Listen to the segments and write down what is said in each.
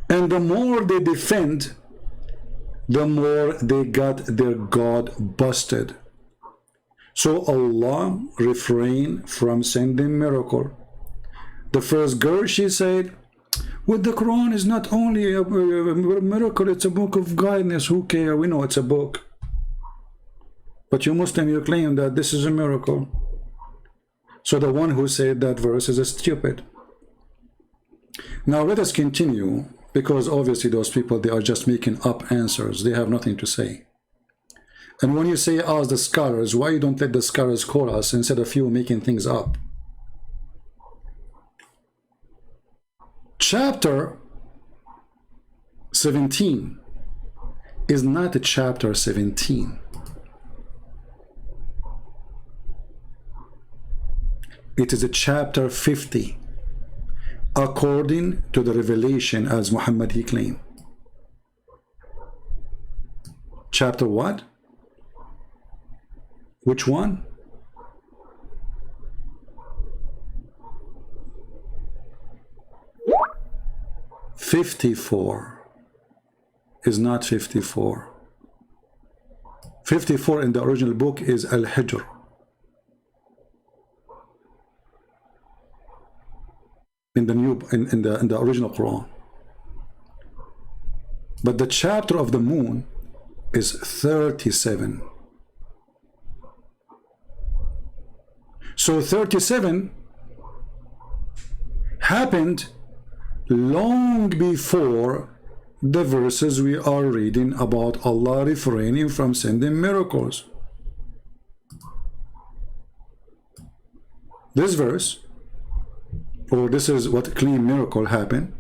And the more they defend, the more they got their God busted. So Allah refrained from sending miracle. The first girl, she said, well, the Quran is not only a miracle, it's a book of guidance. Who cares? We know it's a book. But you Muslim, you claim that this is a miracle. So the one who said that verse is a stupid. Now let us continue, because obviously those people, they are just making up answers. They have nothing to say. And when you say ask the scholars, why you don't let the scholars call us instead of you making things up? Chapter 17 is not a chapter 17. It is a chapter 50, according to the revelation as Muhammad he claimed. Chapter what? Which one? "54" is not 54. 54 in the original book is Al-Hijr. In the original Quran. But the chapter of the moon is 37. So 37 happened long before the verses we are reading about Allah refraining from sending miracles. This verse, or this is what clean miracle happened,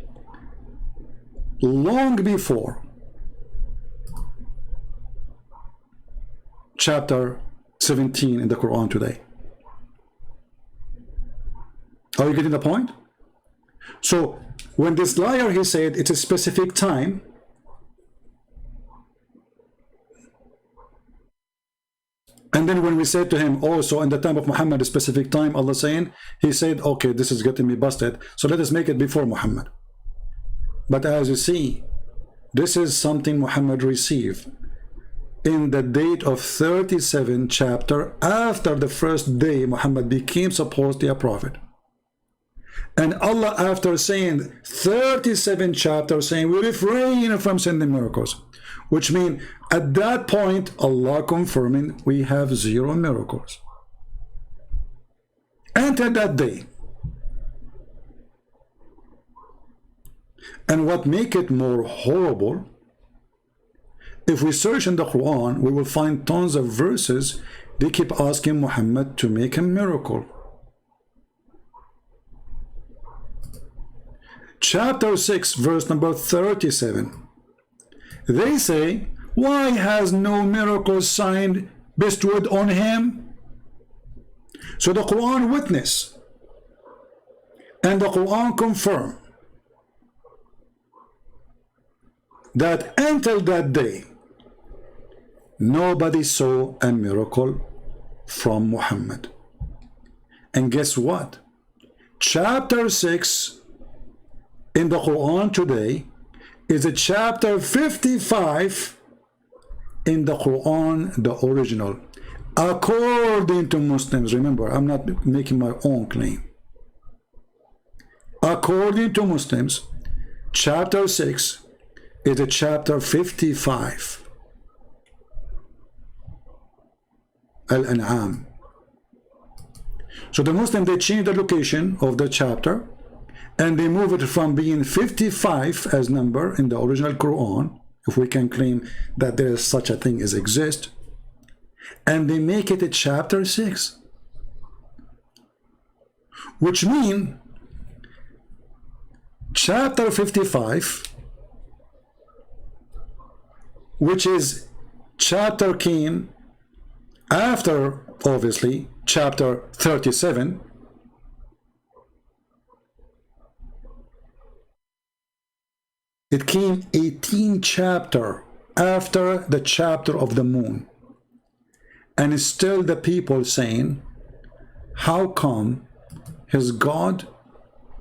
long before chapter 17 in the Quran today. Are you getting the point? So when this liar, he said it's a specific time, and then when we said to him also in the time of Muhammad, a specific time, Allah saying, he said, okay, this is getting me busted, so let us make it before Muhammad. But as you see, this is something Muhammad received in the date of 37 chapter after the first day Muhammad became supposedly a prophet. And Allah, after saying 37 chapters, saying we refrain from sending miracles, which means at that point Allah confirming we have 0 miracles until that day. And what make it more horrible, if we search in the Quran, we will find tons of verses they keep asking Muhammad to make a miracle. Chapter 6, verse number 37. They say, why has no miracle sign bestowed on him? So the Quran witness and the Quran confirm that until that day, nobody saw a miracle from Muhammad. And guess what? Chapter 6 in the Quran today is a chapter 55 in the Quran, the original, according to Muslims. Remember, I'm not making my own claim. According to Muslims, chapter 6 is a chapter 55. Al-An'am. So the Muslim, they change the location of the chapter and they move it from being 55 as number in the original Quran, if we can claim that there is such a thing as exist, and they make it a chapter 6, which means chapter 55, which is chapter came after obviously chapter 37, it came 18 chapter after the chapter of the moon. And still the people saying, how come his God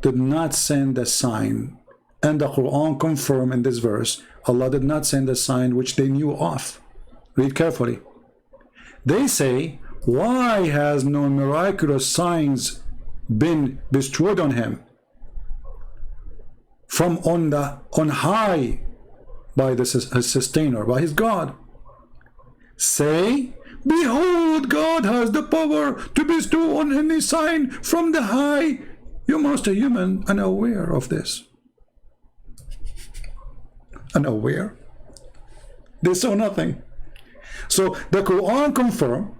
did not send a sign And the Quran confirm in this verse, Allah did not send a sign which they knew of. Read carefully. They say, why has no miraculous signs been bestowed on him from on high by his sustainer, by his God? Say, behold, God has the power to bestow on any sign from the high. You must be human, unaware of this. Unaware. They saw nothing. So the Quran confirms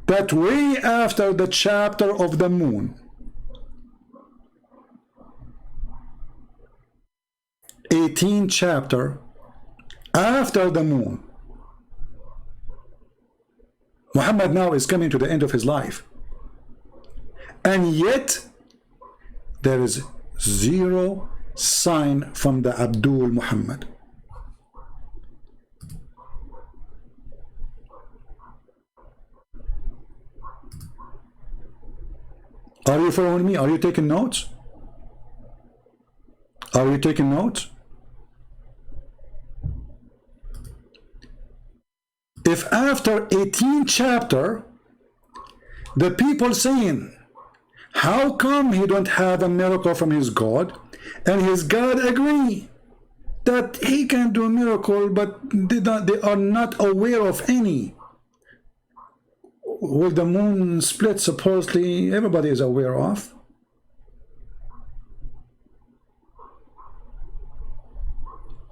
that way after the chapter of the moon, 18th chapter after the moon, Muhammad now is coming to the end of his life, and yet there is zero sign from the Abdul Muhammad. Are you following me? Are you taking notes? Are you taking notes? If after 18th chapter, the people saying, how come he don't have a miracle from his God, and his God agree that he can do a miracle, but they are not aware of any. Will the moon split? Supposedly everybody is aware of.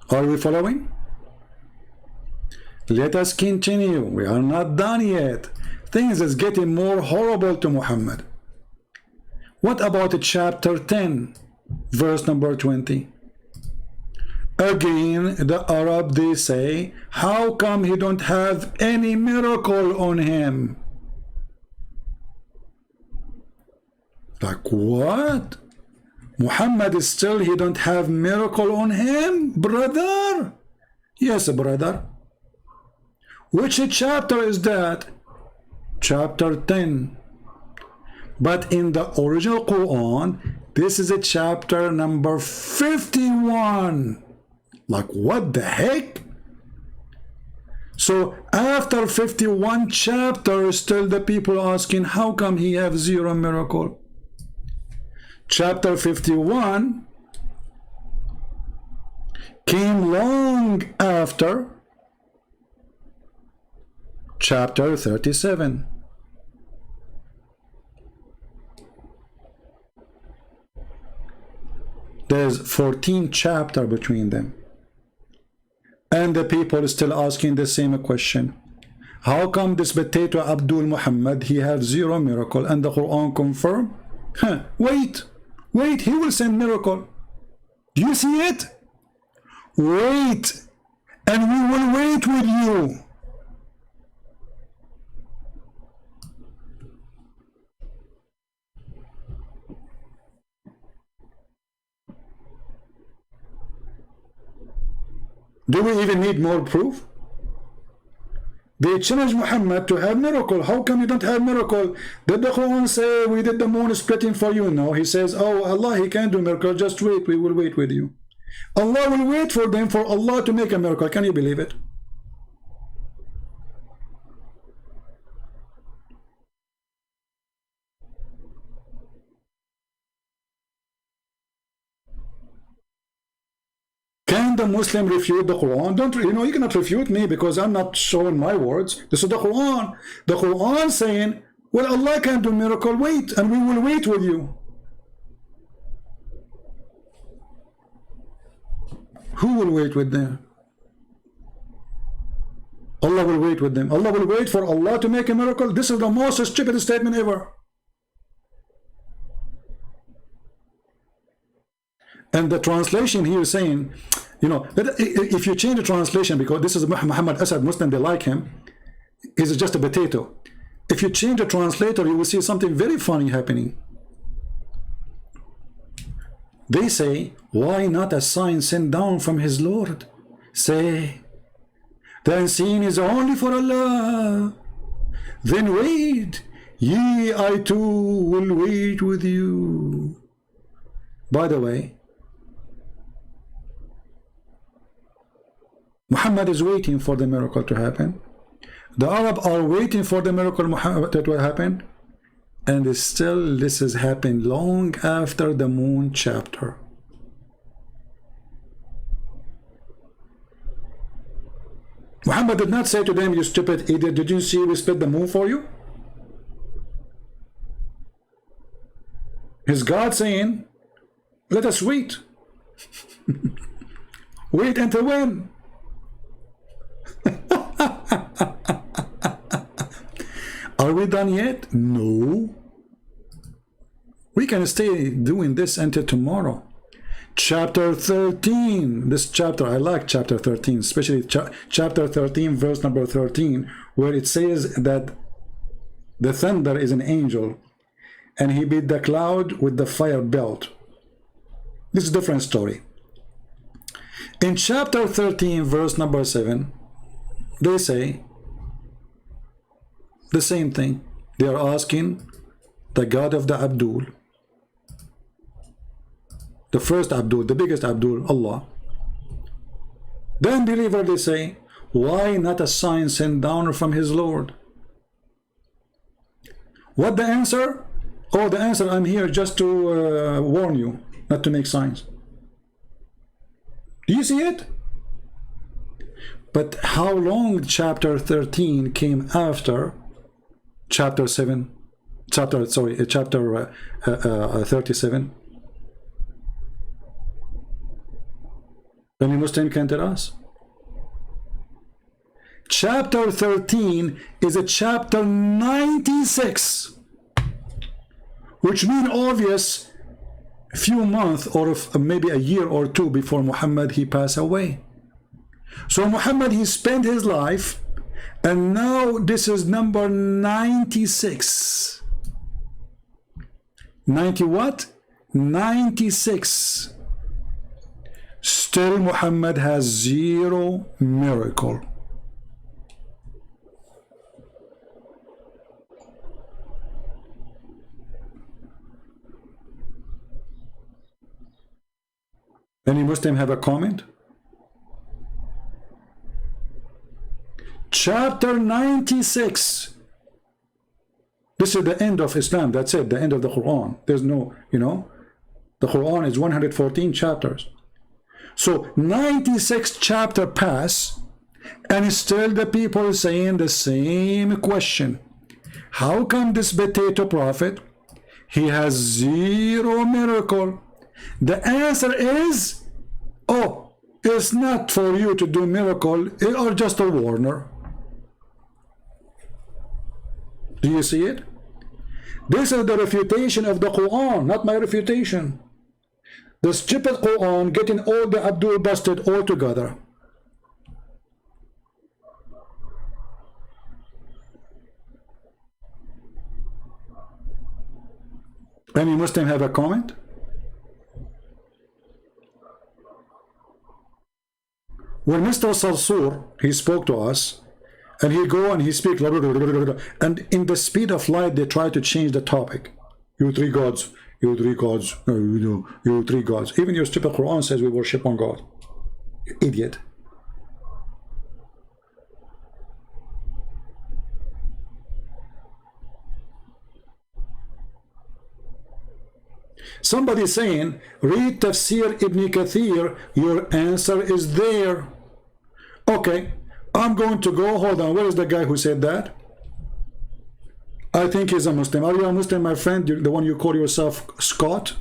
Are we following? Let us continue. We are not done yet. Things is getting more horrible to Muhammad. What about chapter 10, verse number 20? Again, the Arab, they say, how come he don't have any miracle on him? Like what? Muhammad is still, he don't have miracle on him, brother? Yes, brother. Which chapter is that? Chapter 10. But in the original Quran, this is a chapter number 51. Like what the heck? So after 51 chapters, still the people asking, how come he have zero miracle? Chapter 51 came long after chapter 37. There's 14 chapters between them. And the people are still asking the same question. How come this potato Abdul Muhammad, he have zero miracle, and the Quran confirm? Wait, he will send miracle. Do you see it? Wait, and we will wait with you. Do we even need more proof? They challenge Muhammad to have miracle. How come you don't have miracle? Did the Quran say we did the moon splitting for you? No, he says, oh Allah, he can do miracle. Just wait, we will wait with you. Allah will wait for them for Allah to make a miracle. Can you believe it? Can the Muslim refute the Quran? Don't, you cannot refute me because I'm not showing my words. This is the Quran. The Quran saying, well, Allah can do miracle. Wait, and we will wait with you. Who will wait with them? Allah will wait with them. Allah will wait for Allah to make a miracle. This is the most stupid statement ever. And the translation here is saying, if you change the translation, because this is Muhammad Asad Muslim, they like him, is just a potato. If you change the translator, you will see something very funny happening. They say, why not a sign sent down from his Lord? Say, the unseen is only for Allah. Then wait, I too will wait with you. By the way, Muhammad is waiting for the miracle to happen. The Arab are waiting for the miracle that will happen. And still this has happened long after the moon chapter. Muhammad did not say to them, you stupid idiot, did you see we split the moon for you? Is God saying, let us wait. Wait until when? Are we done yet? No. We can stay doing this until tomorrow. Chapter 13. This chapter, I like chapter 13, especially chapter 13, verse number 13, where it says that the thunder is an angel and he beat the cloud with the fire belt. This is a different story. In chapter 13, verse number 7, they say the same thing. They are asking the God of the Abdul, the first Abdul, the biggest Abdul, Allah. The unbeliever, they say, why not a sign sent down from his Lord? What the answer? Oh, the answer, I'm here just to warn you, not to make signs. Do you see it? But how long chapter 13 came after chapter 7? Chapter 37? Any Muslim can tell us? Chapter 13 is a chapter 96, which means obvious few months or maybe a year or two before Muhammad he passed away. So Muhammad he spent his life, and now this is number 96. 90 what? 96. Still Muhammad has zero miracle. Any Muslim have a comment? Chapter 96. This is the end of Islam. That's it, the end of the Quran. There's no, the Quran is 114 chapters. So 96 chapter pass, and still the people are saying the same question. How come this potato prophet, he has zero miracle? The answer is, oh, it's not for you to do miracle, or just a warner. Do you see it? This is the refutation of the Quran, not my refutation. The stupid Quran getting all the Abdul busted all together. Any Muslim have a comment? When Mr. Salsour, he spoke to us, and he go and he speak, and in the speed of light they try to change the topic. You three gods, you three gods, no, you three gods. Even your stupid Quran says we worship one God. You idiot. Somebody saying, read Tafsir Ibn Kathir, your answer is there. Okay, I'm going to go, hold on, where is the guy who said that? I think he's a Muslim. Are you a Muslim, my friend? The one you call yourself Scott?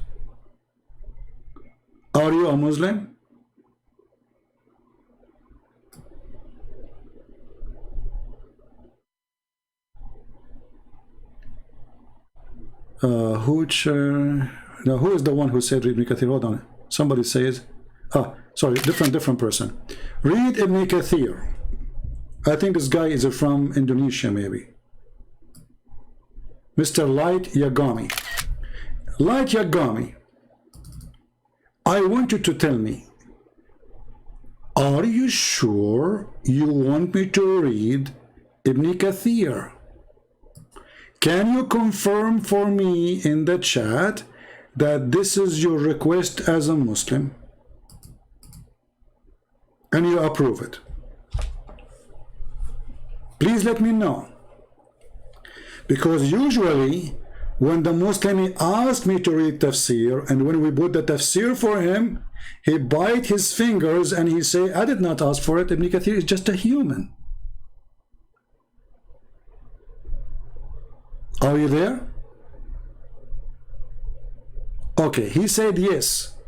Are you a Muslim? Who is the one who said read Ibn Kathir? Hold on. Somebody says, sorry, different person. Read Ibn Kathir. I think this guy is from Indonesia, maybe. Mr. Light Yagami. Light Yagami, I want you to tell me, are you sure you want me to read Ibn Kathir? Can you confirm for me in the chat that this is your request as a Muslim? And you approve it. Please let me know. Because usually when the Muslim asked me to read tafsir, and when we put the tafsir for him, he bite his fingers and he say, I did not ask for it. Ibn Kathir is just a human. Are you there? Okay, he said yes.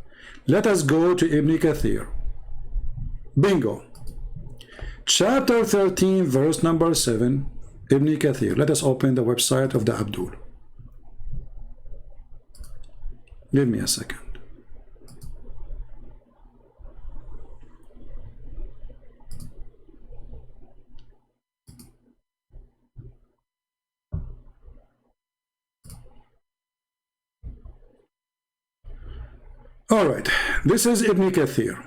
Let us go to Ibn Kathir. Bingo. Chapter 13, verse number 7, Ibn Kathir. Let us open the website of the Abdul. Give me a second. All right, this is Ibn Kathir.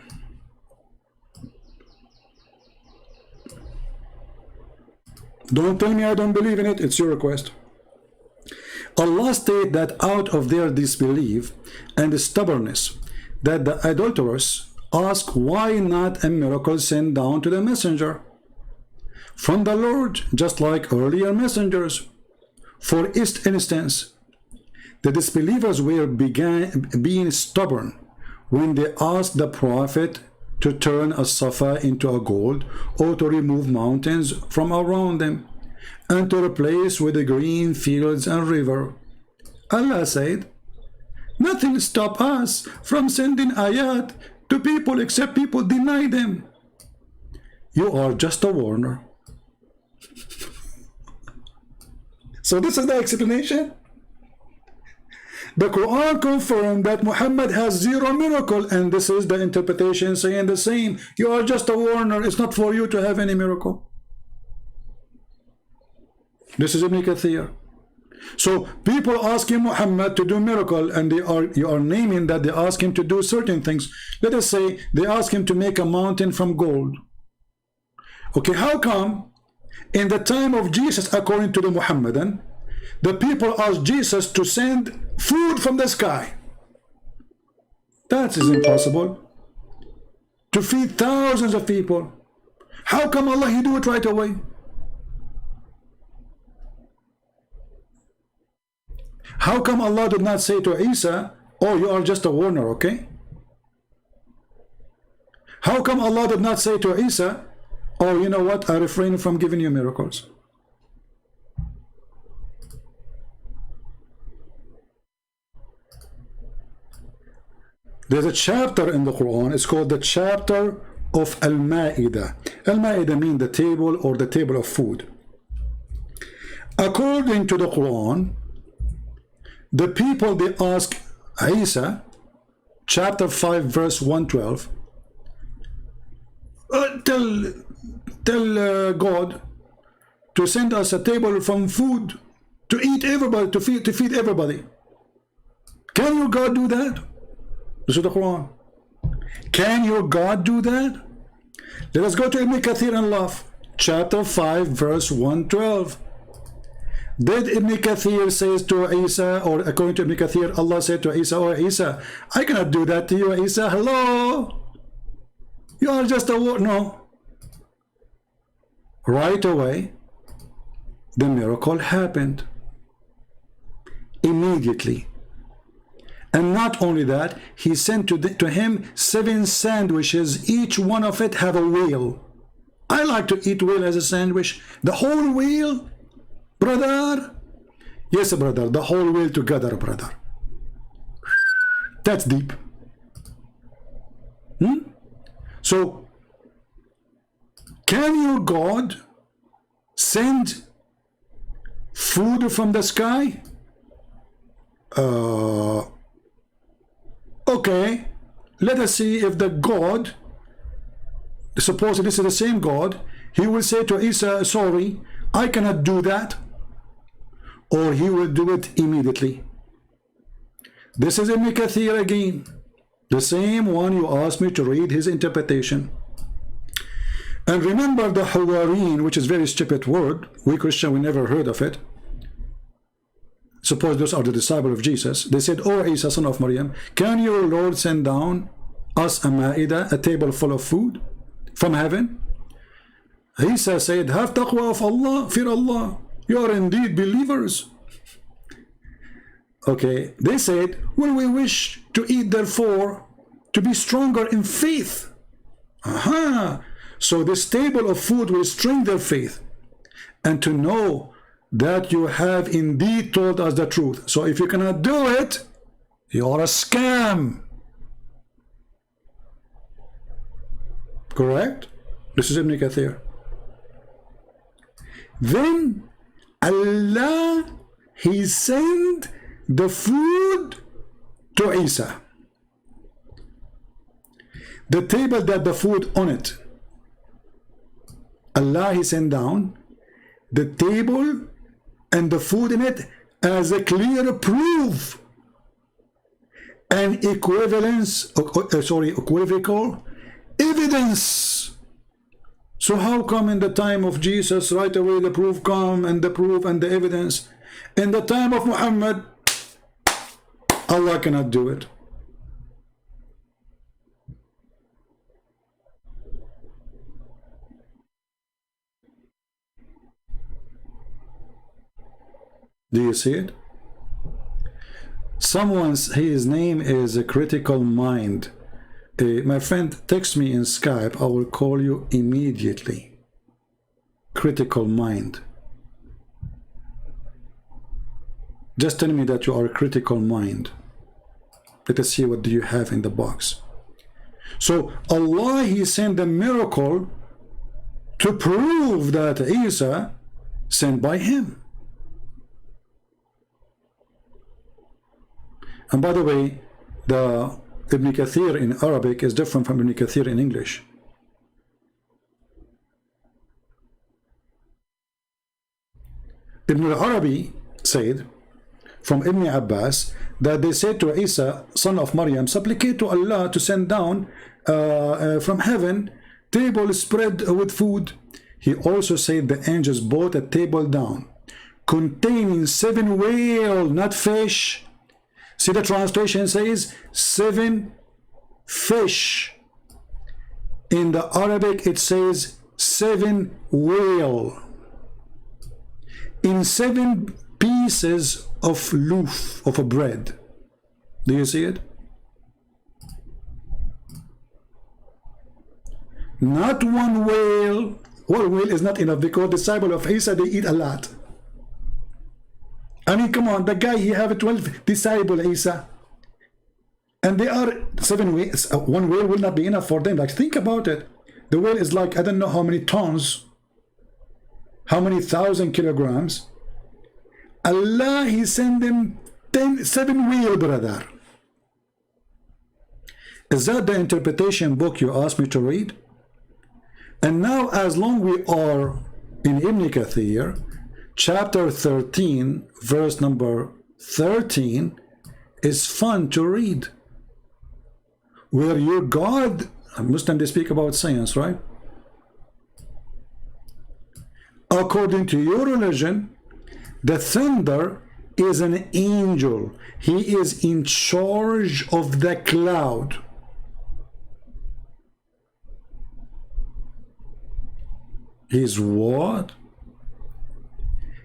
Don't tell me I don't believe in it, it's your request. Allah stated that out of their disbelief and stubbornness, that the adulterers ask why not a miracle sent down to the messenger from the Lord, just like earlier messengers. For instance, the disbelievers were being stubborn when they asked the prophet to turn a safa into a gold, or to remove mountains from around them, and to replace with the green fields and river. Allah said, nothing stops us from sending ayat to people except people deny them. You are just a warner. So this is the explanation. The Quran confirmed that Muhammad has zero miracle, and this is the interpretation saying the same. You are just a warner. It's not for you to have any miracle. This is Ibn Kathir. So people asking Muhammad to do miracle, and you are naming that they ask him to do certain things. Let us say they ask him to make a mountain from gold. Okay, how come in the time of Jesus, according to the Muhammadan, the people asked Jesus to send food from the sky? That is impossible. To feed thousands of people. How come Allah, He do it right away? How come Allah did not say to Isa, oh, you are just a warner, okay? How come Allah did not say to Isa, oh, you know what, I refrain from giving you miracles? There's a chapter in the Quran, it's called the chapter of Al-Ma'idah. Al-Ma'idah means the table or the table of food. According to the Quran, the people, they ask Isa, chapter 5, verse 112, tell God to send us a table from food to eat everybody, to feed everybody. Can your God do that? This is the Quran. Can your God do that? Let us go to Ibn Kathir and laugh. Chapter 5, verse 112. Did Ibn Kathir says to Isa, or according to Ibn Kathir, Allah said to Isa, oh Isa, I cannot do that to you, Isa. Hello? You are just a word. No. Right away, the miracle happened. Immediately. And not only that, he sent to him 7 sandwiches, each one of it have a whale. I like to eat whale as a sandwich. The whole whale, brother? Yes, brother, the whole whale together, brother. That's deep. So, can your God send food from the sky? Okay, let us see if the God, suppose this is the same God, he will say to Isa, sorry, I cannot do that, or he will do it immediately. This is Ibn Kathir again, the same one you asked me to read his interpretation. And remember the Hawarin, which is a very stupid word. We Christian, we never heard of it. Suppose those are the disciples of Jesus. They said, oh Isa, son of Maryam, can your Lord send down us a ma'idah, a table full of food from heaven? Isa said, have taqwa of Allah, fear Allah. You are indeed believers. Okay, they said, when we wish to eat, therefore, to be stronger in faith. Aha! So this table of food will strengthen their faith, and to know that you have indeed told us the truth. So if you cannot do it, you are a scam. Correct? This is Ibn Kathir. Then Allah, He sent the food to Isa. The table that the food on it, Allah, He sent down the table and the food in it as a clear proof and equivocal evidence. So how come in the time of Jesus right away the proof come, and the proof and the evidence? In the time of Muhammad, Allah cannot do it. Do you see it? His name is a critical mind. My friend, text me in Skype. I will call you immediately. Critical mind. Just tell me that you are a critical mind. Let us see what do you have in the box. So Allah, He sent a miracle to prove that Isa sent by Him. And by the way, the Ibn Kathir in Arabic is different from Ibn Kathir in English. Ibn al-Arabi said from Ibn Abbas that they said to Isa, son of Maryam, supplicate to Allah to send down from heaven table spread with food. He also said the angels brought a table down containing 7 whales, not fish. See, the translation says 7 fish. In the Arabic it says 7 whale. In 7 pieces of loaf, of a bread. Do you see it? Not 1 whale. 1 whale is not enough, because the disciple of Isa, they eat a lot. I mean, come on, the guy, he have 12 disciples, Isa, and they are 7 whales. 1 whale will not be enough for them. Like, think about it. The whale is like, I don't know how many tons, how many thousand kilograms. Allah, He sent them 7 whale, brother. Is that the interpretation book you asked me to read? And now, as long we are in Ibn Kathir, chapter 13, verse number 13 is fun to read. Where your God, Muslim, they speak about science, right? According to your religion, the thunder is an angel. He is in charge of the cloud. He's what?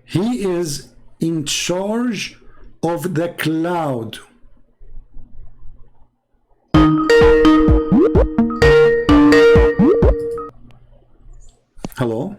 He is in charge of the cloud. Hello?